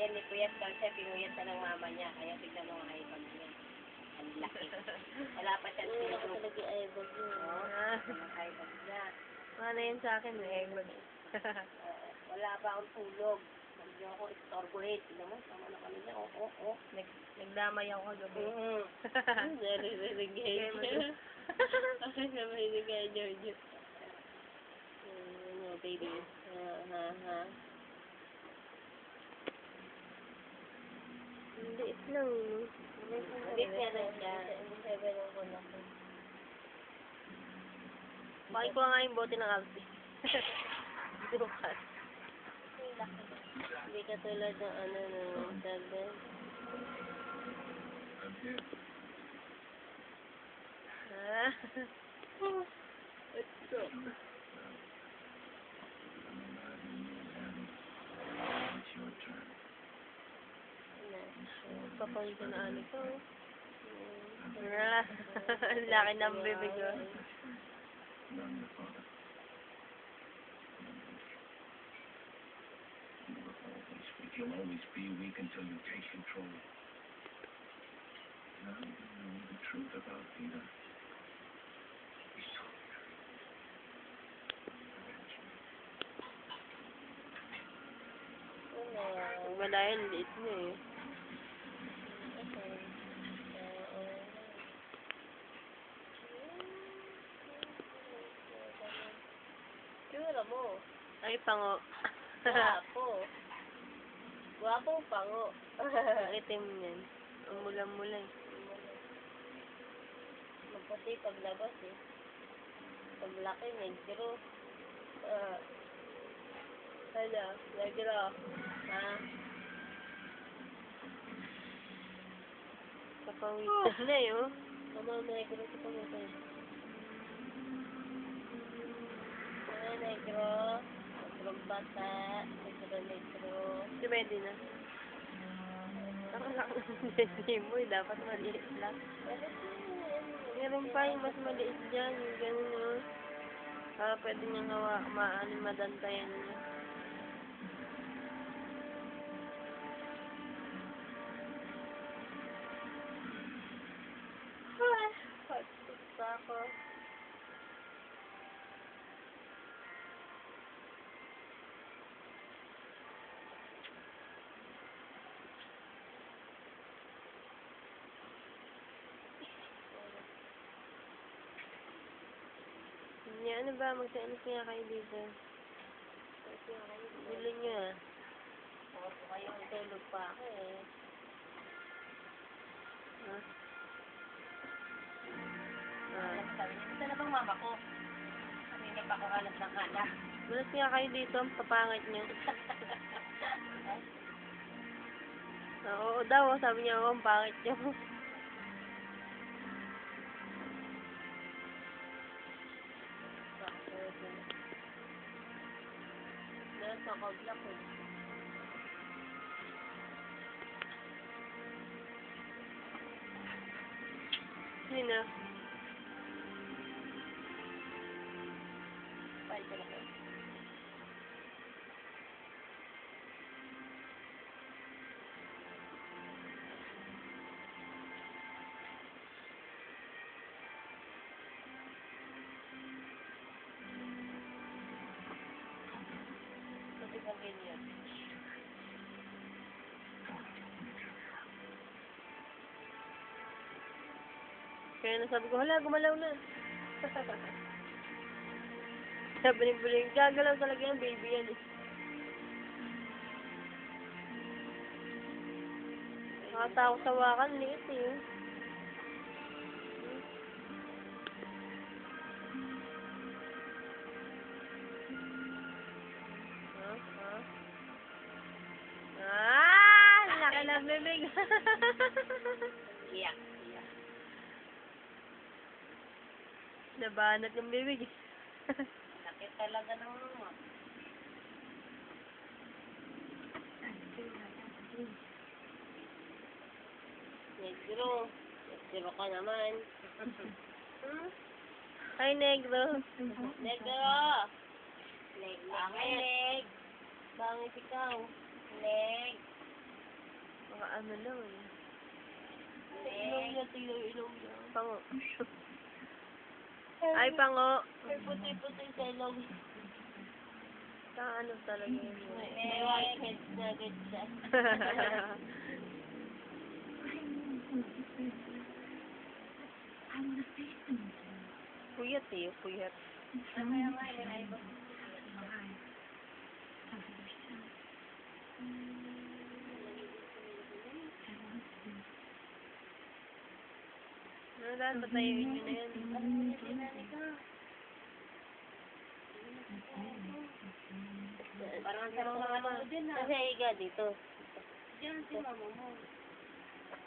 yan ni Kuya kasi pinuyat na ng mama niya. Kaya tignan mo nga ibang niya. Ang laki. Wala pa siya tulog. Wala talaga ibag niya. Oo, walang ibag niya. Ano yun sa akin, ibag. Wala pa akong tulog. Hindi ako istorbohin. Tignan mo, sama na kami niya. Oo. Nagdamay ako kagabi. Very gay. Ay, naman yung kaya Giorgio. Ano, baby. Ha. Liit lang. Liit nga lang siya. Hindi siya ganun ko na. Bakit ko nga yung bote ng Alpi. Dukas. Hindi ka tulad ng sabi. Let's go. Papawisan na ano ko. Ang laki ng bibig ko. You'll always be weak until you take control. Now you know the truth about Peter. He's so Malayan, liit niya eh. Tsura mo. Ay, pango. Guwapo. Guwapong pango. Ang itim yan. Ang mula-mula eh. Maputi paglabas eh. Paglaki, negro. Ano? Negro. Ha? Papawisan na yun. Ano negro sa pangutay? Negro. Negrong bata. Negro. Si Bendy na. Ang laki ng desi mo eh. Dapat maliit lang. Meron pa yung mas maliit dyan. Yung ganun yun. Para pwede niyang madantayan niya. Pagpit pa ako. Ano ba? Magsainit kaya kayo dito. Gulo niyo ah. Kayo tulog pa ako eh. Ha? Sabi niya, ito na bang mama ko? Sabi niya pa ako hanap ng anak. Gulat nga kayo dito. Papangit niyo. Oo daw. Sabi niya ako, ang pangit niyo. Nasa kaglak eh. Sino? Bye ka na ko. Kasi kami niya. Kaya nasabi ko, hala, gumalaw na. Sabi ni Buling, gagalaw talaga yan, baby yan eh. Nakatakot sa wakan, liit eh. Laki ng bibig. Iyak. Nabanat yung bibig. Sakit talaga ng mama. Negro. Negro ka naman. Ay, negro. Negro! Leg. Bangit. Bangit ikaw. Leg. Mga ano lang eh. Eh, Ilong niya. Pango. Ay, pango. may puti-puti sa ilong. Ano talaga yun? May white na ganyan. I want to face them with you. Puyat eh, puyat. Kaya nga, may eyeball. Alive. Of yourself. I want to. Ano dahil patayuin nyo na yan? Parang sa mga ano mo din ah. Kasi higa dito. Diyan si mama mo.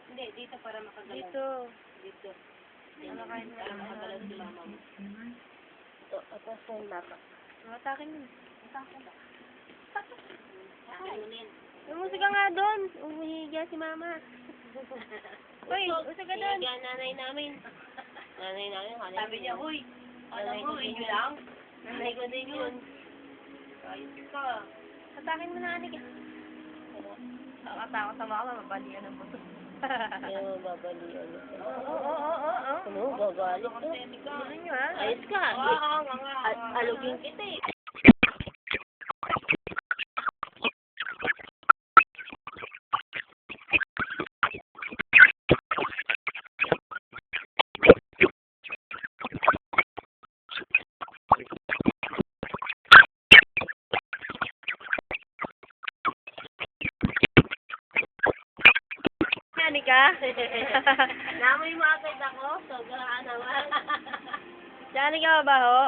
Hindi, dito para makagalaw. Dito. Dito. Ano kayo para makagalaw si mama mo. Ito, atas na yung baka. Matakin mo. Ay, ulit. Umusig ka nga doon. Umihiga si mama. Uy, usig ka doon. Higa nanay namin. Nanay namin, kanina. Sabi niya, huy, alam mo, inyo lang. Nanay ko din yun. Ayos ka. Atakin mo na, Anik. Nakakatakot sa mama, mabalian ang buto. Yung babalian. Oo. Ano, babalik ko. Ano nyo, ha? Ayos ka. Alugin kita eh. Anika? Namoy mo agad ako. Sobrang naman. Diyan ka ba, ho?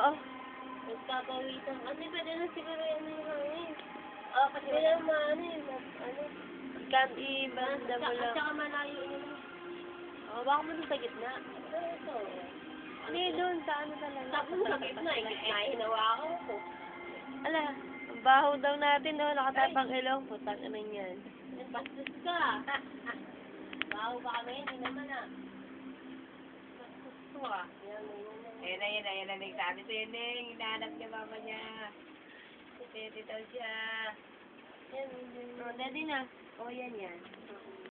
Nagpapawisan. Kasi pwede na siguro yan yung hangin. Oo, kasi wala maano eh. Ano? Can't even At lang. saka malayo yun. Oh, baka mo sa gitna. Ito. Hindi, doon. Sa ano talaga? Tapos sa gitna eh. Gitna hinawakan ko. Ala, ang baho daw natin, no? Nakatapang ilong. Putang ina yan. Bastos ka. Baho ba kami? Hindi naman ah. Bastos ko ah. Yan na nagsabi sa'yo, Neng. Hinahanap niya mama niya. Tete daw siya. Yan, Oh, daddy na. Oh, yan.